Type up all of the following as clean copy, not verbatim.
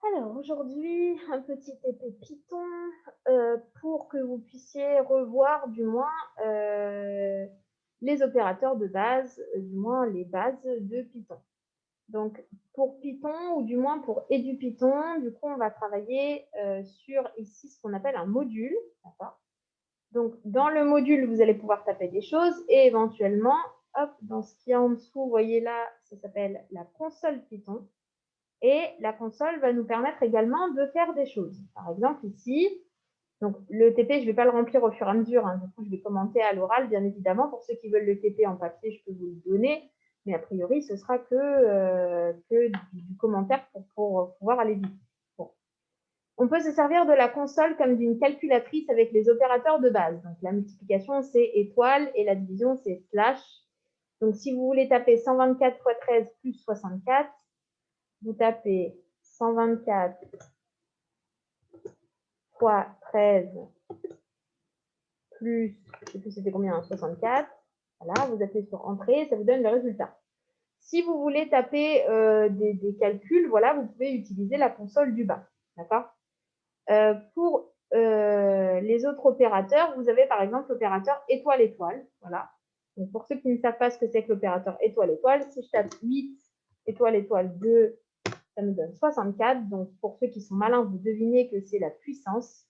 Alors aujourd'hui, un petit TP Python pour que vous puissiez revoir du moins les opérateurs de base, du moins les bases de Python. Donc pour Python ou du moins pour EduPython, du coup on va travailler sur ici ce qu'on appelle un module. Donc dans le module, vous allez pouvoir taper des choses et éventuellement, hop, dans ce qu'il y a en dessous, vous voyez là, ça s'appelle la console Python. Et la console va nous permettre également de faire des choses. Par exemple, ici, donc le TP, je ne vais pas le remplir au fur et à mesure. Du coup, je vais commenter à l'oral, bien évidemment. Pour ceux qui veulent le TP en papier, je peux vous le donner. Mais a priori, ce sera que du commentaire pour pouvoir aller vite. Bon. On peut se servir de la console comme d'une calculatrice avec les opérateurs de base. Donc, la multiplication, c'est étoile et la division, c'est slash. Donc, si vous voulez taper 124 x 13 plus 64, vous tapez 124 fois 13 plus, je sais plus c'était combien, 64. Voilà, vous appuyez sur Entrée, ça vous donne le résultat. Si vous voulez taper des calculs, voilà, vous pouvez utiliser la console du bas. D'accord Pour les autres opérateurs, vous avez par exemple l'opérateur étoile-étoile. Voilà. Donc pour ceux qui ne savent pas ce que c'est que l'opérateur étoile-étoile, si je tape 8 étoile-étoile 2, ça me donne 64. Donc, pour ceux qui sont malins, vous devinez que c'est la puissance.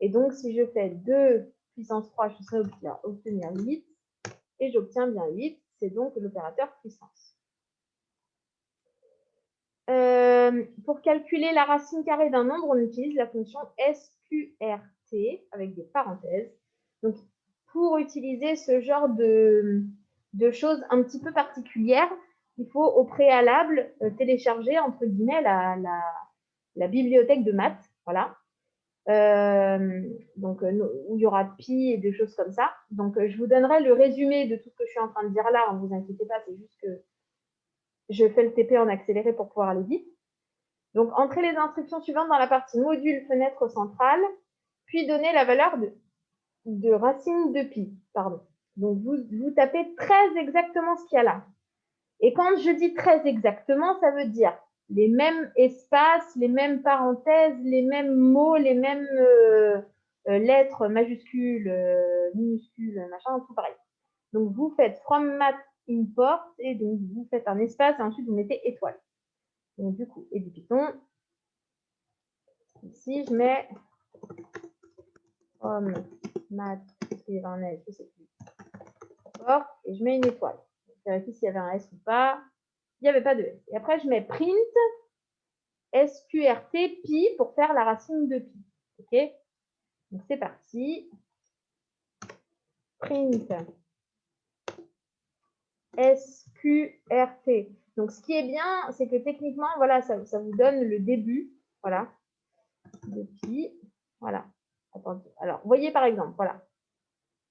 Et donc, si je fais 2 puissance 3, je serai obtenir 8. Et j'obtiens bien 8. C'est donc l'opérateur puissance. Pour calculer la racine carrée d'un nombre, on utilise la fonction SQRT avec des parenthèses. Donc, pour utiliser ce genre de choses un petit peu particulières, il faut au préalable télécharger, entre guillemets, la bibliothèque de maths, voilà. Donc, où il y aura pi et des choses comme ça. Donc, je vous donnerai le résumé de tout ce que je suis en train de dire là, ne vous inquiétez pas, c'est juste que je fais le TP en accéléré pour pouvoir aller vite. Donc, entrez les instructions suivantes dans la partie module fenêtre centrale, puis donnez la valeur de racine de pi. Pardon. Donc, vous tapez très exactement ce qu'il y a là. Et quand je dis très exactement, ça veut dire les mêmes espaces, les mêmes parenthèses, les mêmes mots, les mêmes lettres majuscules, minuscules, machin, tout pareil. Donc, vous faites from math import et donc vous faites un espace et ensuite vous mettez étoile. Donc, du coup, et du Python. Ici, je mets from math, il y avait un S, je sais plus. D'accord, et je mets une étoile. Je vérifie s'il y avait un S ou pas. Il n'y avait pas de S. Et après, je mets print SQRT pi pour faire la racine de pi. OK? Donc, c'est parti. Print SQRT. Donc, ce qui est bien, c'est que techniquement, voilà, ça vous donne le début. Voilà. De pi. Voilà. Attendez. Alors, voyez par exemple, voilà.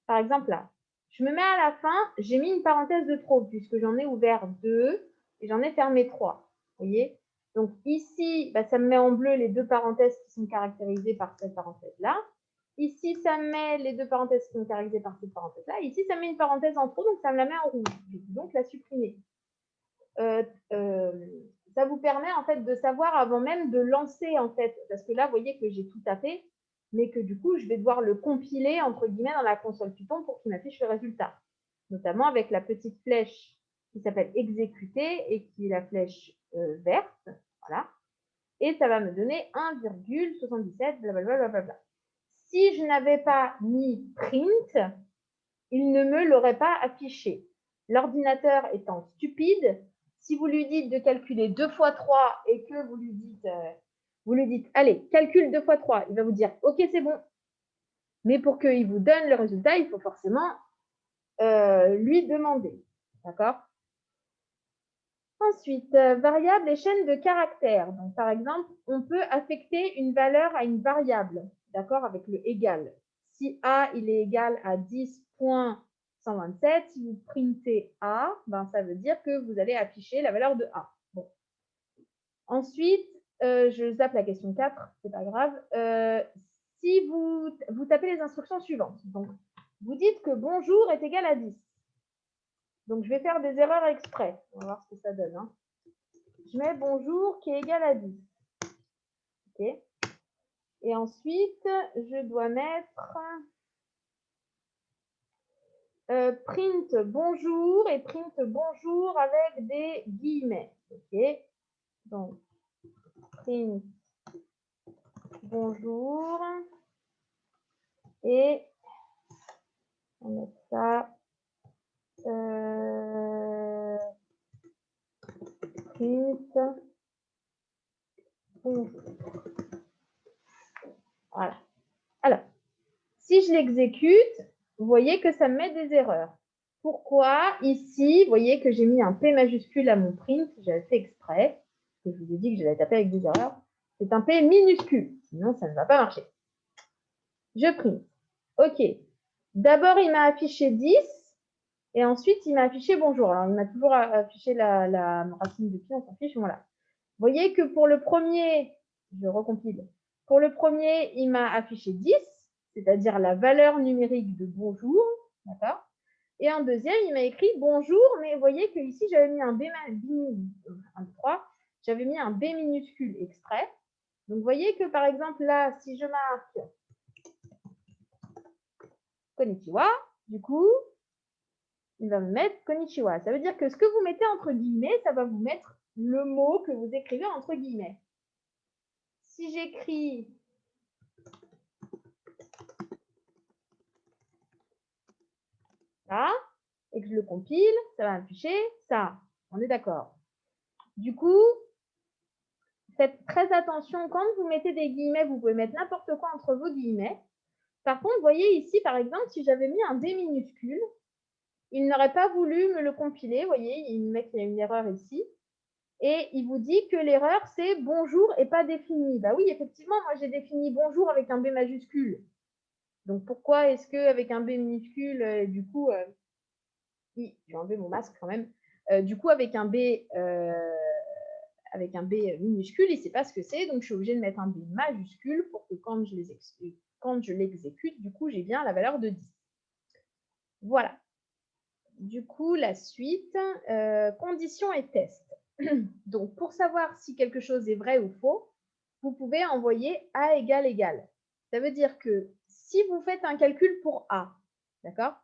Par exemple, là. Je me mets à la fin, j'ai mis une parenthèse de trop, puisque j'en ai ouvert 2 et j'en ai fermé 3. Vous voyez? Donc ici, bah, ça me met en bleu les 2 parenthèses qui sont caractérisées par cette parenthèse-là. Ici, ça me met les 2 parenthèses qui sont caractérisées par cette parenthèse-là. Ici, ça me met une parenthèse en trop, donc ça me la met en rouge. Je vais donc la supprimer. Ça vous permet en fait de savoir avant même de lancer en fait, parce que là, vous voyez que j'ai tout tapé, mais que du coup, je vais devoir le compiler entre guillemets dans la console Python pour qu'il m'affiche le résultat, notamment avec la petite flèche qui s'appelle exécuter et qui est la flèche verte, voilà, et ça va me donner 1,77, blablabla. Si je n'avais pas mis print, il ne me l'aurait pas affiché. L'ordinateur étant stupide, si vous lui dites de calculer 2 fois 3 et que vous lui dites, allez, calcule 2 fois 3, il va vous dire, ok, c'est bon. Mais pour qu'il vous donne le résultat, il faut forcément lui demander. D'accord? Ensuite, variable et chaîne de caractères. Donc, par exemple, on peut affecter une valeur à une variable, d'accord, avec le égal. Si A, il est égal à 10.127, si vous printez A, ben, ça veut dire que vous allez afficher la valeur de A. Bon. Ensuite, je zappe la question 4, c'est pas grave. Si vous tapez les instructions suivantes, donc vous dites que bonjour est égal à 10. Donc, je vais faire des erreurs exprès. On va voir ce que ça donne. Je mets bonjour qui est égal à 10. OK. Et ensuite, je dois mettre print bonjour et print bonjour avec des guillemets. OK. Donc, print bonjour et on met ça print bonjour. Voilà. Alors, si je l'exécute, vous voyez que ça me met des erreurs. Pourquoi? Ici, vous voyez que j'ai mis un P majuscule à mon print, j'avais fait exprès, parce que je vous ai dit que j'allais taper avec des erreurs. C'est un P minuscule, sinon ça ne va pas marcher. Je print. OK. D'abord, il m'a affiché 10, et ensuite, il m'a affiché bonjour. Alors, il m'a toujours affiché la racine de pi, on s'en fiche, voilà. Vous voyez que pour le premier, je recompile, pour le premier, il m'a affiché 10, c'est-à-dire la valeur numérique de bonjour, d'accord? Et en deuxième, il m'a écrit bonjour, mais vous voyez que ici j'avais mis un B, j'avais mis un B minuscule exprès. Donc, vous voyez que par exemple, là, si je marque Konnichiwa, du coup, il va me mettre Konnichiwa. Ça veut dire que ce que vous mettez entre guillemets, ça va vous mettre le mot que vous écrivez entre guillemets. Si j'écris ça et que je le compile, ça va afficher ça. On est d'accord. Du coup, faites très attention. Quand vous mettez des guillemets, vous pouvez mettre n'importe quoi entre vos guillemets. Par contre, vous voyez ici, par exemple, si j'avais mis un D minuscule, il n'aurait pas voulu me le compiler. Vous voyez, il me met qu'il y a une erreur ici. Et il vous dit que l'erreur, c'est bonjour et pas défini. Bah oui, effectivement, moi, j'ai défini bonjour avec un B majuscule. Donc, pourquoi est-ce qu'avec un B minuscule, du coup, je vais enlever mon masque quand même, du coup, avec un B minuscule, il ne sait pas ce que c'est, donc je suis obligée de mettre un B majuscule pour que quand je l'exécute, du coup, j'ai bien la valeur de 10. Voilà. Du coup, la suite, conditions et tests. Donc, pour savoir si quelque chose est vrai ou faux, vous pouvez envoyer A égale égal. Ça veut dire que si vous faites un calcul pour A, d'accord?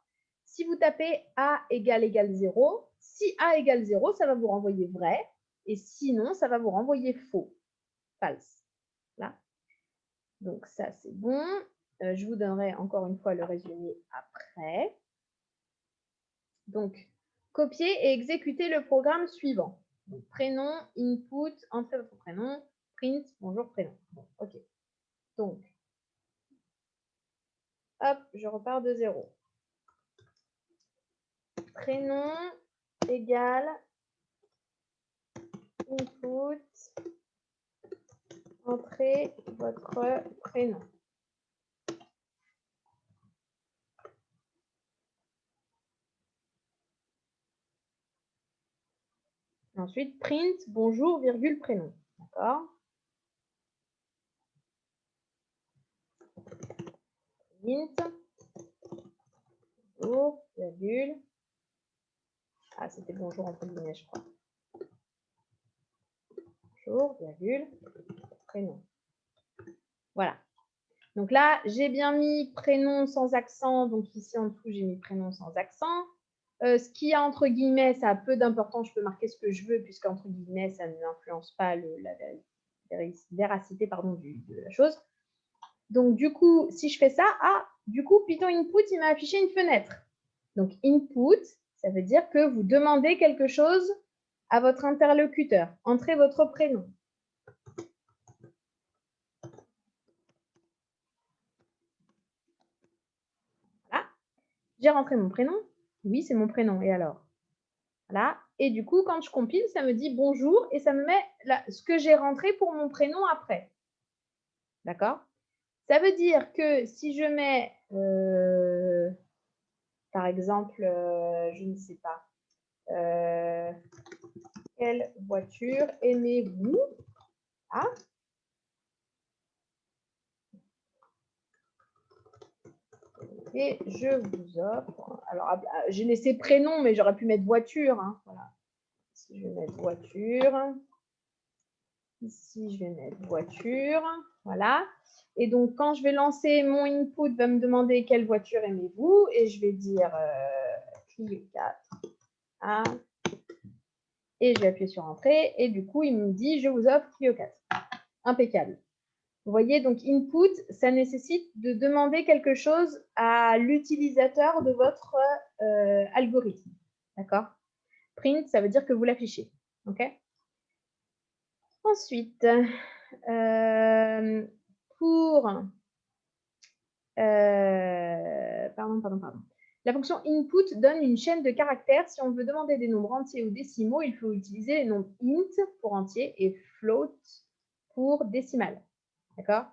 Si vous tapez A égale 0, si A égale 0, ça va vous renvoyer vrai, et sinon, ça va vous renvoyer faux, false. Là. Donc, ça, c'est bon. Je vous donnerai encore une fois le résumé après. Donc, copier et exécuter le programme suivant. Donc, prénom, input, entrez votre prénom, print, bonjour prénom. Bon, OK. Donc, hop, je repars de 0. Prénom égale input, entrez votre prénom. Ensuite, print, bonjour, virgule, prénom. D'accord? Print, bonjour, virgule. Ah, c'était bonjour entre guillemets, je crois. Bonjour, virgule, prénom. Voilà. Donc là, j'ai bien mis prénom sans accent. Donc ici en dessous, j'ai mis prénom sans accent. Ce qui a entre guillemets, ça a peu d'importance. Je peux marquer ce que je veux, puisqu'entre guillemets, ça n'influence pas la véracité de la chose. Donc du coup, si je fais ça, du coup, Python Input, il m'a affiché une fenêtre. Donc Input, ça veut dire que vous demandez quelque chose à votre interlocuteur. Entrez votre prénom. Voilà. J'ai rentré mon prénom. Oui, c'est mon prénom. Et alors? Voilà. Et du coup, quand je compile, ça me dit bonjour et ça me met ce que j'ai rentré pour mon prénom après. D'accord? Ça veut dire que si je mets, par exemple, je ne sais pas, quelle voiture aimez-vous? Ah, et je vous offre. Alors, j'ai laissé prénom, mais j'aurais pu mettre voiture. Hein, voilà. Si je vais mettre voiture. Ici, je vais mettre voiture. Voilà. Et donc, quand je vais lancer mon input, va me demander quelle voiture aimez-vous. Et je vais dire Clio 4. Ah. Et je vais appuyer sur Entrée. Et du coup, il me dit, je vous offre Clio 4. Impeccable. Vous voyez, donc input, ça nécessite de demander quelque chose à l'utilisateur de votre algorithme. D'accord? Print, ça veut dire que vous l'affichez. OK? Ensuite, pour... pardon. La fonction input donne une chaîne de caractères. Si on veut demander des nombres entiers ou décimaux, il faut utiliser les nombres int pour entier et float pour décimal. D'accord?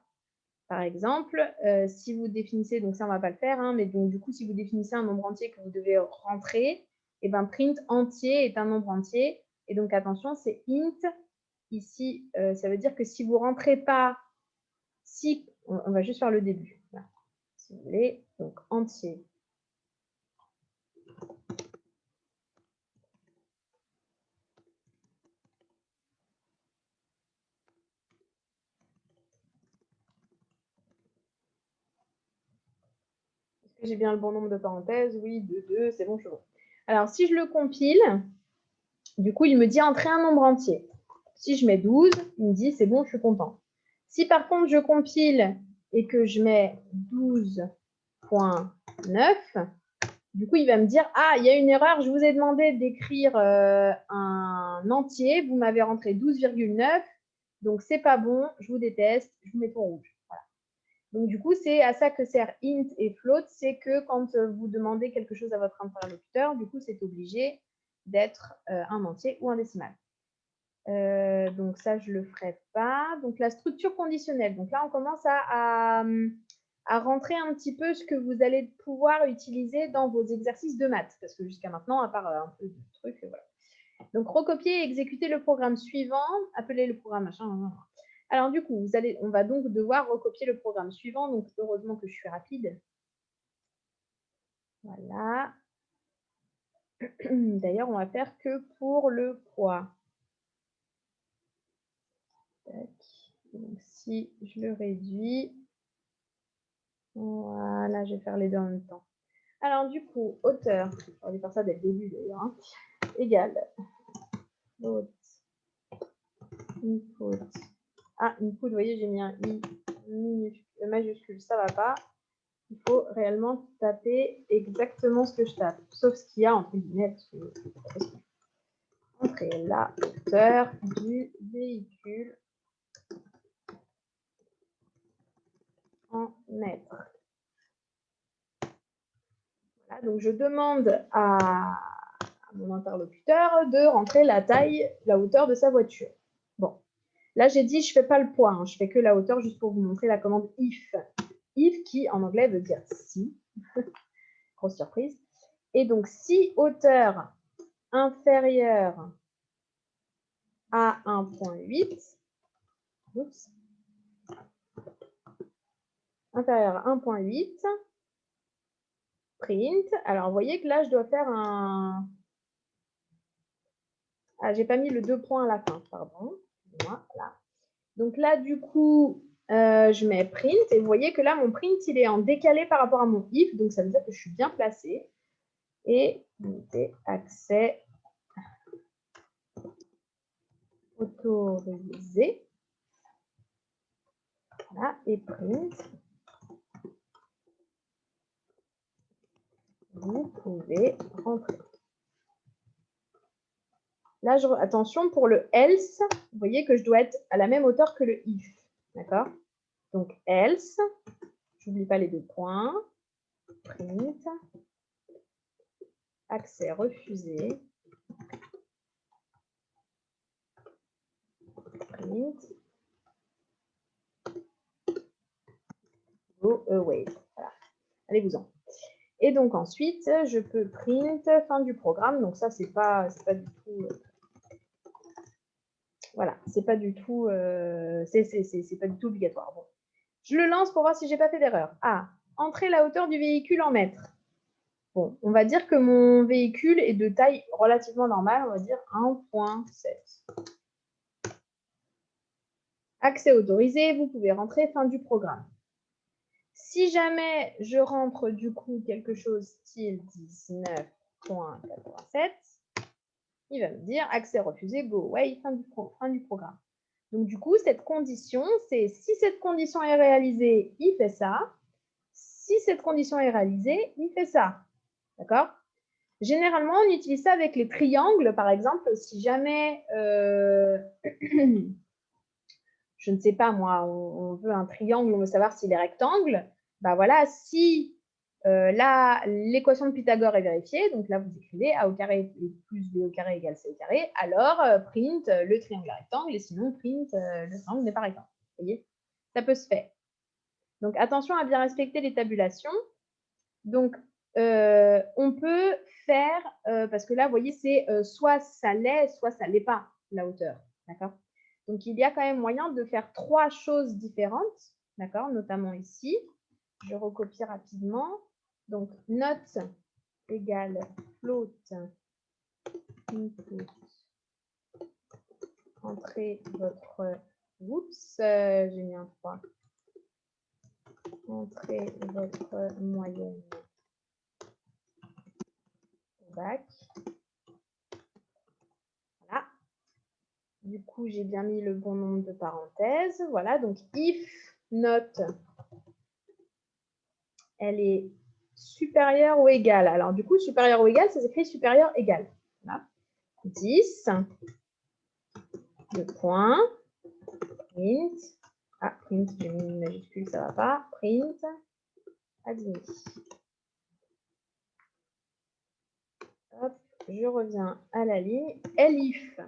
Par exemple, si vous définissez, donc ça on ne va pas le faire, hein, mais donc du coup, si vous définissez un nombre entier que vous devez rentrer, et ben print entier est un nombre entier. Et donc attention, c'est int. Ici, ça veut dire que si vous ne rentrez pas, si on va juste faire le début. Là, si vous voulez, donc entier. Est-ce que j'ai bien le bon nombre de parenthèses? Oui, 2, c'est bon, je vois. Alors, si je le compile, du coup, il me dit entrer un nombre entier. Si je mets 12, il me dit c'est bon, je suis content. Si par contre, je compile et que je mets 12.9, du coup, il va me dire « Ah, il y a une erreur, je vous ai demandé d'écrire un entier, vous m'avez rentré 12,9, donc c'est pas bon, je vous déteste, je vous mets tout rouge. » Voilà. Donc, du coup, c'est à ça que sert int et float, c'est que quand vous demandez quelque chose à votre interlocuteur, du coup, c'est obligé d'être un entier ou un décimal. Donc, ça, je ne le ferai pas. Donc, la structure conditionnelle. Donc là, on commence à rentrer un petit peu ce que vous allez pouvoir utiliser dans vos exercices de maths. Parce que jusqu'à maintenant, à part un peu de trucs, voilà. Donc, recopier et exécuter le programme suivant. Appeler le programme machin. Alors, du coup, on va donc devoir recopier le programme suivant. Donc, heureusement que je suis rapide. Voilà. D'ailleurs, on va faire que pour le poids. Tac. Donc, si je le réduis, voilà, je vais faire les deux en même temps. Alors, du coup, hauteur, j'aurais dû faire ça dès le début d'ailleurs, hein, égale input. Ah, input, vous voyez, j'ai mis un i majuscule, ça va pas. Il faut réellement taper exactement ce que je tape, sauf ce qu'il y a entre guillemets. Entrer la hauteur du véhicule en mètres. Voilà, donc je demande à mon interlocuteur de rentrer la taille, la hauteur de sa voiture. Bon, là j'ai dit je ne fais pas le poids, hein, je fais que la hauteur juste pour vous montrer la commande if. If qui en anglais veut dire si, grosse surprise. Et donc si hauteur inférieure à 1.8, inférieure à 1.8, print. Alors vous voyez que là je dois faire un... Ah, j'ai pas mis le 2 points à la fin, pardon. Voilà. Donc là, du coup, je mets print et vous voyez que là, mon print, il est en décalé par rapport à mon if. Donc, ça veut dire que je suis bien placée. Et unité accès autorisé. Voilà, et print. Vous pouvez rentrer. Là, attention, pour le else, vous voyez que je dois être à la même hauteur que le if. D'accord? Donc, else, je n'oublie pas les 2 points. Print. Accès refusé. Print. Go away. Voilà. Allez-vous-en. Et donc ensuite, je peux print fin du programme. Donc ça, c'est pas du tout. Voilà, c'est pas du tout. C'est pas du tout obligatoire. Bon. Je le lance pour voir si j'ai pas fait d'erreur. Ah, entrer la hauteur du véhicule en mètres. Bon, on va dire que mon véhicule est de taille relativement normale. On va dire 1.7. Accès autorisé, vous pouvez rentrer, fin du programme. Si jamais je rentre du coup quelque chose style 19.87, il va me dire accès refusé, go away, fin du programme. Donc du coup, cette condition, c'est si cette condition est réalisée, il fait ça. Si cette condition est réalisée, il fait ça. D'accord? Généralement, on utilise ça avec les triangles, par exemple, si jamais, je ne sais pas moi, on veut un triangle, on veut savoir s'il est rectangle, bah voilà, si là, l'équation de Pythagore est vérifiée, donc là, vous écrivez a au carré plus b au carré égale c au carré, alors print le triangle est rectangle, et sinon print le triangle n'est pas rectangle. Vous voyez? Ça peut se faire. Donc, attention à bien respecter les tabulations. Donc, on peut faire, parce que là, vous voyez, c'est soit ça l'est, soit ça ne l'est pas, la hauteur. D'accord? Donc, il y a quand même moyen de faire 3 choses différentes, d'accord? Notamment ici. Je recopie rapidement. Donc, note égale float input. Entrez votre... Oups, j'ai mis un 3. Entrez votre moyenne au bac. Voilà. Du coup, j'ai bien mis le bon nombre de parenthèses. Voilà, donc if note, elle est supérieure ou égale. Alors, du coup, supérieure ou égale, ça s'écrit supérieur égal. Voilà. 10, le point, print. Ah, print, j'ai mis une majuscule, ça ne va pas. Print, admis. Hop, je reviens à la ligne. Elif.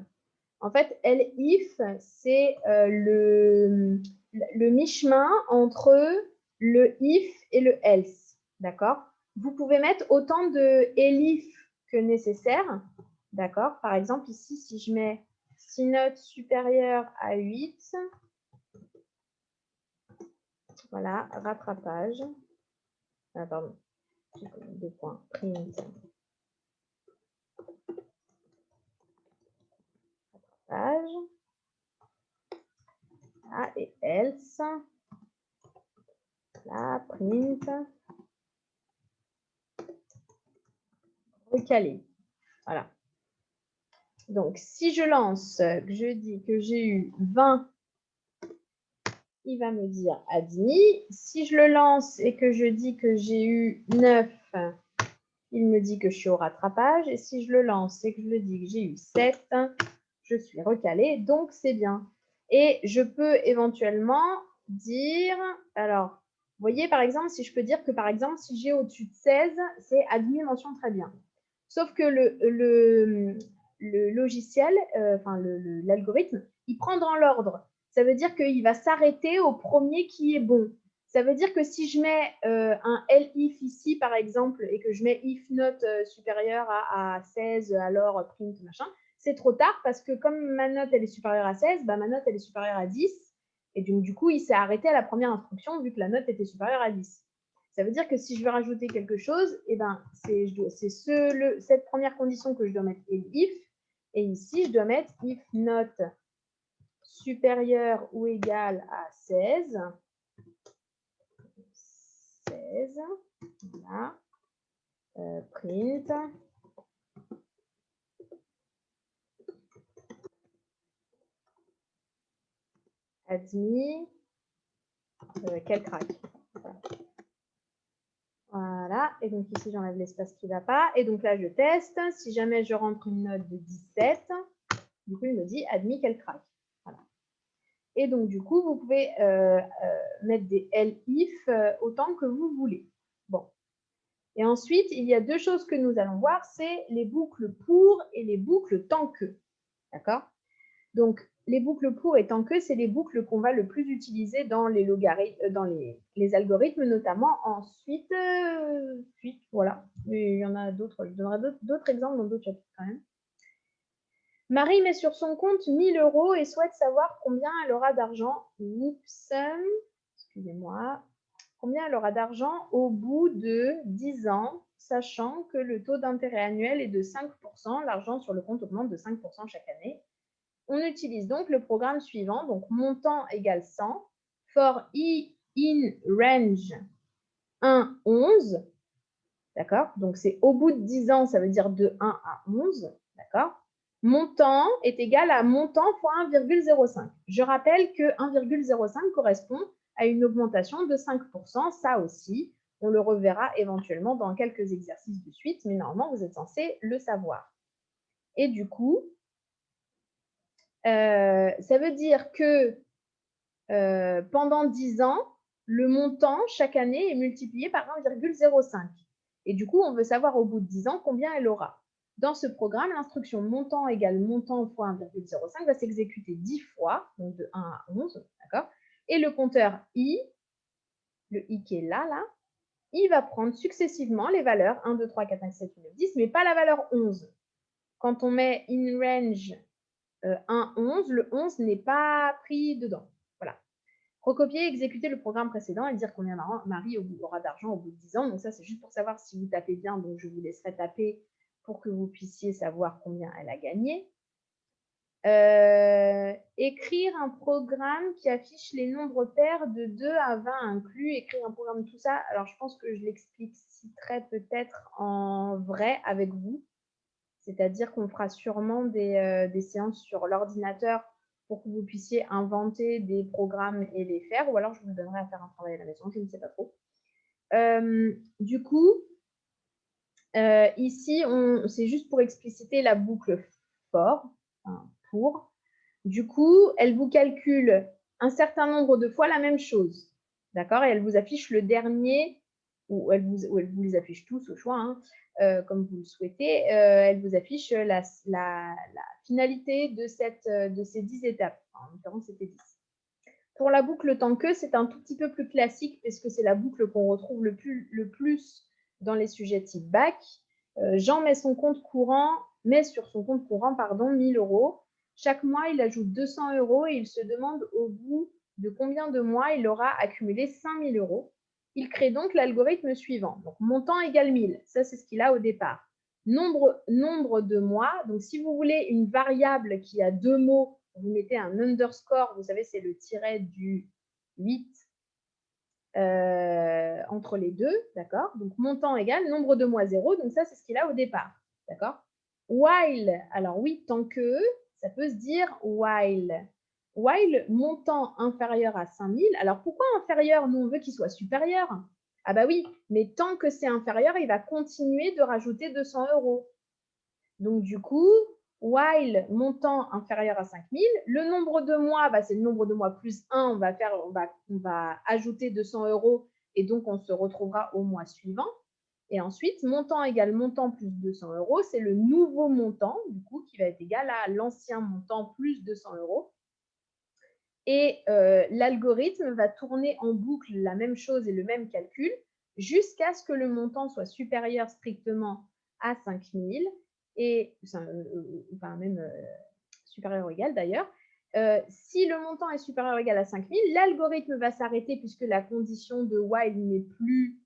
En fait, elif, c'est le mi-chemin entre le if et le else. D'accord? Vous pouvez mettre autant de elif que nécessaire. D'accord? Par exemple, ici, si je mets si note supérieure à 8, voilà, rattrapage. Ah, pardon, j'ai deux points. Print. Rattrapage. Ah, et else. Là, print. Recaler. Voilà. Donc, si je lance, que je dis que j'ai eu 20, il va me dire admis. Si je le lance et que je dis que j'ai eu 9, il me dit que je suis au rattrapage. Et si je le lance et que je le dis que j'ai eu 7, je suis recalé. Donc, c'est bien. Et je peux éventuellement dire, alors, vous voyez, par exemple, si je peux dire que, par exemple, si j'ai au-dessus de 16, c'est admis mention très bien. Sauf que le logiciel, enfin l'algorithme, il prend dans l'ordre. Ça veut dire qu'il va s'arrêter au premier qui est bon. Ça veut dire que si je mets un elif ici, par exemple, et que je mets if note supérieure à 16, alors print machin, c'est trop tard parce que comme ma note elle est supérieure à 16, bah, ma note elle est supérieure à 10. Et donc, du coup, il s'est arrêté à la première instruction vu que la note était supérieure à 10. Ça veut dire que si je veux rajouter quelque chose, eh ben, c'est cette première condition que je dois mettre if. Et ici, je dois mettre if note supérieure ou égale à 16. 16. Voilà. Print. Admis. Quel crack. Voilà. Et donc ici, j'enlève l'espace qui ne va pas. Et donc là, je teste. Si jamais je rentre une note de 17, du coup, il me dit admis quel crack. Voilà. Et donc, du coup, vous pouvez mettre des elif autant que vous voulez. Bon. Et ensuite, il y a deux choses que nous allons voir, c'est les boucles pour et les boucles tant que. D'accord? Donc, les boucles pour et tant que, c'est les boucles qu'on va le plus utiliser dans les logarithmes, dans les algorithmes, notamment ensuite, voilà. Mais il y en a d'autres. Je donnerai d'autres exemples dans d'autres chapitres quand même. Marie met sur son compte 1000 € et souhaite savoir combien elle aura d'argent. Oups, excusez-moi. Combien elle aura d'argent au bout de 10 ans, sachant que le taux d'intérêt annuel est de 5%. L'argent sur le compte augmente de 5% chaque année. On utilise donc le programme suivant, donc montant égale 100, for i in range 1, 11, d'accord? Donc, c'est au bout de 10 ans, ça veut dire de 1 à 11, d'accord? Montant est égal à montant fois 1,05. Je rappelle que 1,05 correspond à une augmentation de 5%. Ça aussi, on le reverra éventuellement dans quelques exercices de suite, mais normalement, vous êtes censé le savoir. Et du coup, ça veut dire que pendant 10 ans, le montant, chaque année, est multiplié par 1,05. Et du coup, on veut savoir au bout de 10 ans combien elle aura. Dans ce programme, l'instruction montant égale montant fois 1,05 va s'exécuter 10 fois, donc de 1 à 11, d'accord? Et le compteur i, le i qui est là, il va prendre successivement les valeurs 1, 2, 3, 4, 5, 7, 8, 9, 10, mais pas la valeur 11. Quand on met in range 1, 11, le 11 n'est pas pris dedans. Voilà. Recopier, exécuter le programme précédent et dire combien Marie aura d'argent au bout de 10 ans. Donc ça, c'est juste pour savoir si vous tapez bien. Donc je vous laisserai taper pour que vous puissiez savoir combien elle a gagné. Écrire un programme qui affiche les nombres pairs de 2 à 20 inclus. Écrire un programme, tout ça. Alors je pense que je l'expliciterai peut-être en vrai avec vous. C'est-à-dire qu'on fera sûrement des séances sur l'ordinateur pour que vous puissiez inventer des programmes et les faire, ou alors je vous donnerai à faire un travail à la maison, je ne sais pas trop. Du coup, ici, c'est juste pour expliciter la boucle for, enfin, pour. Du coup, elle vous calcule un certain nombre de fois la même chose, d'accord? Et elle vous affiche le dernier, ou elle vous les affiche tous au choix, hein, comme vous le souhaitez. Elle vous affiche la finalité de ces 10 étapes. En l'occurrence, c'était 10. Pour la boucle tant que, c'est un tout petit peu plus classique parce que c'est la boucle qu'on retrouve le plus dans les sujets type bac. Jean met sur son compte courant, 1000 €. Chaque mois, il ajoute 200 € et il se demande au bout de combien de mois il aura accumulé 5000 €. Il crée donc l'algorithme suivant. Donc, montant égale 1000. Ça, c'est ce qu'il a au départ. Nombre de mois. Donc, si vous voulez une variable qui a 2 mots, vous mettez un underscore. Vous savez, c'est le tiret du 8 entre les deux. D'accord? Donc, montant égale nombre de mois 0. Donc, ça, c'est ce qu'il a au départ. D'accord? While. Alors, oui, tant que, ça peut se dire while. While montant inférieur à 5000. Alors, pourquoi inférieur? Nous, on veut qu'il soit supérieur. Ah bah oui, mais tant que c'est inférieur, il va continuer de rajouter 200 €. Donc, du coup, while montant inférieur à 5000, le nombre de mois, bah, c'est le nombre de mois plus 1, on va ajouter 200 € et donc on se retrouvera au mois suivant. Et ensuite, montant égale montant plus 200 €, c'est le nouveau montant, du coup, qui va être égal à l'ancien montant plus 200 €. Et l'algorithme va tourner en boucle la même chose et le même calcul jusqu'à ce que le montant soit supérieur strictement à 5000 et enfin même supérieur ou égal d'ailleurs. Si le montant est supérieur ou égal à 5000, l'algorithme va s'arrêter puisque la condition de while n'est plus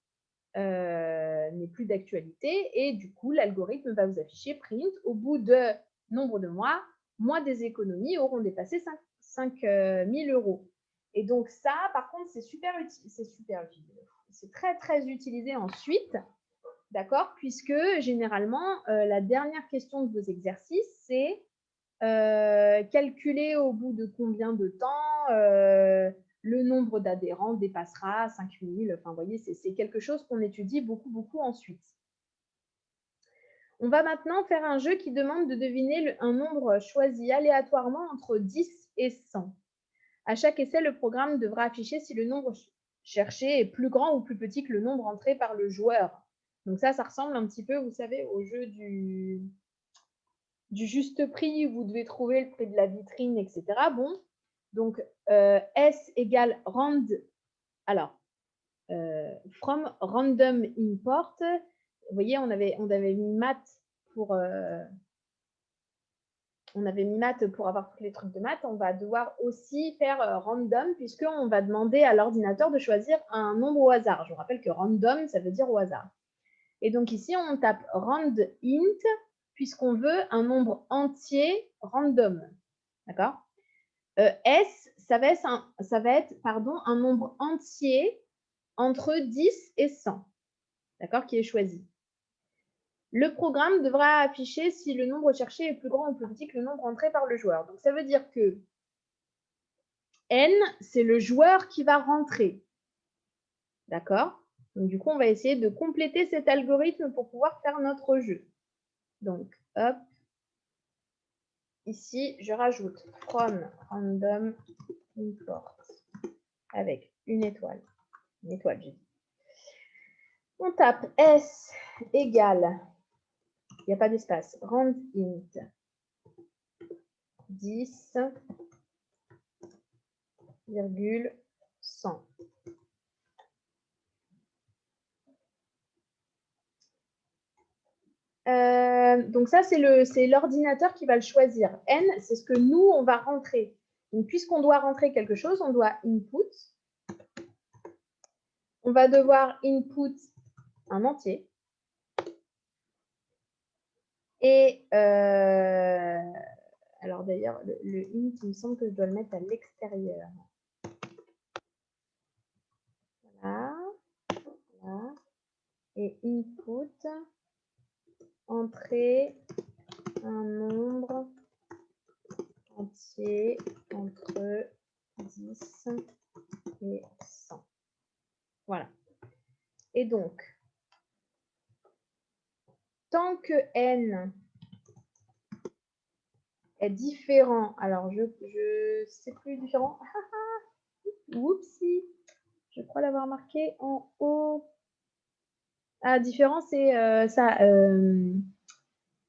d'actualité et du coup l'algorithme va vous afficher print au bout de nombre de mois, moins des économies auront dépassé 5000 €. Et donc ça, par contre, c'est super utile, c'est très très utilisé ensuite, d'accord, puisque généralement la dernière question de vos exercices, c'est calculer au bout de combien de temps le nombre d'adhérents dépassera 5000. Enfin, vous voyez, c'est quelque chose qu'on étudie beaucoup ensuite. On va maintenant faire un jeu qui demande de deviner un nombre choisi aléatoirement entre 10 et 100. À chaque essai, le programme devra afficher si le nombre cherché est plus grand ou plus petit que le nombre entré par le joueur. Donc ça ressemble un petit peu, vous savez, au jeu du juste prix, vous devez trouver le prix de la vitrine, etc. Bon, donc S égale rand. Alors, from random import, vous voyez, on avait mis maths pour avoir tous les trucs de maths. On va devoir aussi faire random puisqu'on va demander à l'ordinateur de choisir un nombre au hasard. Je vous rappelle que random, ça veut dire au hasard. Et donc ici, on tape rand int puisqu'on veut un nombre entier random. D'accord? S, ça va être, un nombre entier entre 10 et 100, d'accord, qui est choisi. Le programme devra afficher si le nombre cherché est plus grand ou plus petit que le nombre entré par le joueur. Donc, ça veut dire que N, c'est le joueur qui va rentrer. D'accord? Donc, du coup, on va essayer de compléter cet algorithme pour pouvoir faire notre jeu. Donc, hop. Ici, je rajoute from random import avec une étoile. Une étoile, j'ai dit. On tape S égale, il n'y a pas d'espace, rand int 10,100. Donc ça, c'est l'ordinateur qui va le choisir. N, c'est ce que nous, on va rentrer. Donc, puisqu'on doit rentrer quelque chose, on doit input. On va devoir input un entier. Et alors d'ailleurs, le int, il me semble que je dois le mettre à l'extérieur. Voilà. Voilà. Et input, entrer un nombre entier entre 10 et 100. Voilà. Et donc, tant que n est différent, alors je sais plus différent. Oupsie, je crois l'avoir marqué en haut. Ah, différent, c'est ça.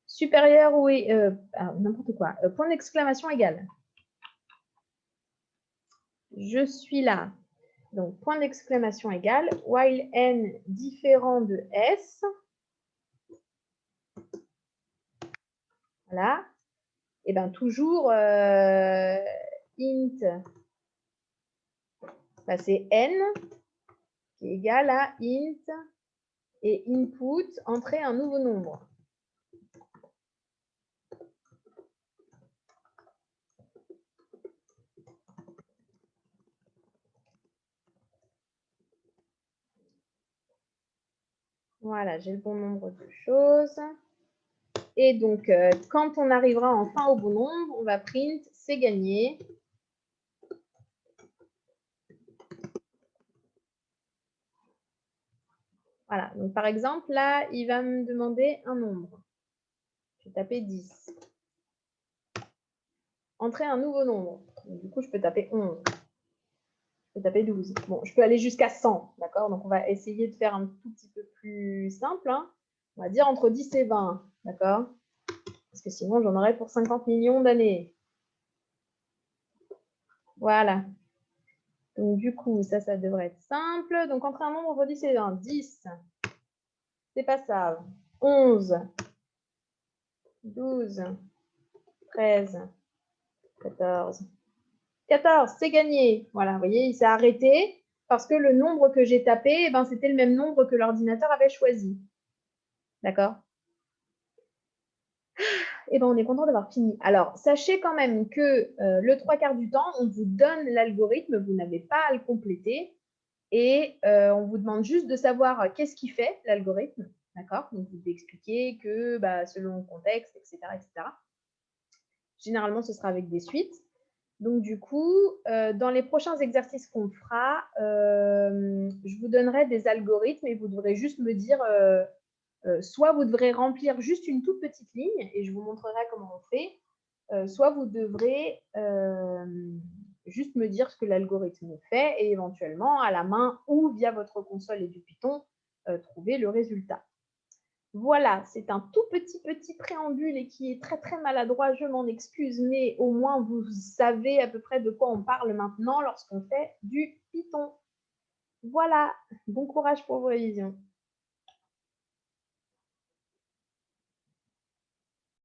Supérieur ou n'importe quoi. Point d'exclamation égal. Je suis là. Donc, point d'exclamation égal. While n différent de s. Voilà. Et bien, toujours int, bah, c'est n qui est égal à int et input, entrer un nouveau nombre. Voilà, j'ai le bon nombre de choses. Et donc, quand on arrivera enfin au bon nombre, on va print, c'est gagné. Voilà, donc par exemple, là, il va me demander un nombre. Je vais taper 10. Entrer un nouveau nombre. Donc, du coup, je peux taper 11. Je peux taper 12. Bon, je peux aller jusqu'à 100, d'accord? Donc, on va essayer de faire un tout petit peu plus simple. Hein. On va dire entre 10 et 20, d'accord? Parce que sinon, j'en aurais pour 50 millions d'années. Voilà. Donc, du coup, ça devrait être simple. Donc, entrer un nombre entre 10 et 20. 10. C'est pas ça. 11. 12. 13. 14. 14, c'est gagné. Voilà, vous voyez, il s'est arrêté parce que le nombre que j'ai tapé, eh ben, c'était le même nombre que l'ordinateur avait choisi. D'accord? Eh ben, on est content d'avoir fini. Alors, sachez quand même que le 3/4 du temps, on vous donne l'algorithme, vous n'avez pas à le compléter et on vous demande juste de savoir qu'est-ce qu'il fait, l'algorithme. D'accord? Donc, vous expliquez que bah, selon le contexte, etc., etc. Généralement, ce sera avec des suites. Donc, du coup, dans les prochains exercices qu'on fera, je vous donnerai des algorithmes et vous devrez juste me dire, soit vous devrez remplir juste une toute petite ligne et je vous montrerai comment on fait, soit vous devrez juste me dire ce que l'algorithme fait et éventuellement à la main ou via votre console et du Python, trouver le résultat. Voilà, c'est un tout petit préambule et qui est très maladroit, je m'en excuse, mais au moins vous savez à peu près de quoi on parle maintenant lorsqu'on fait du Python. Voilà, bon courage pour vos révisions.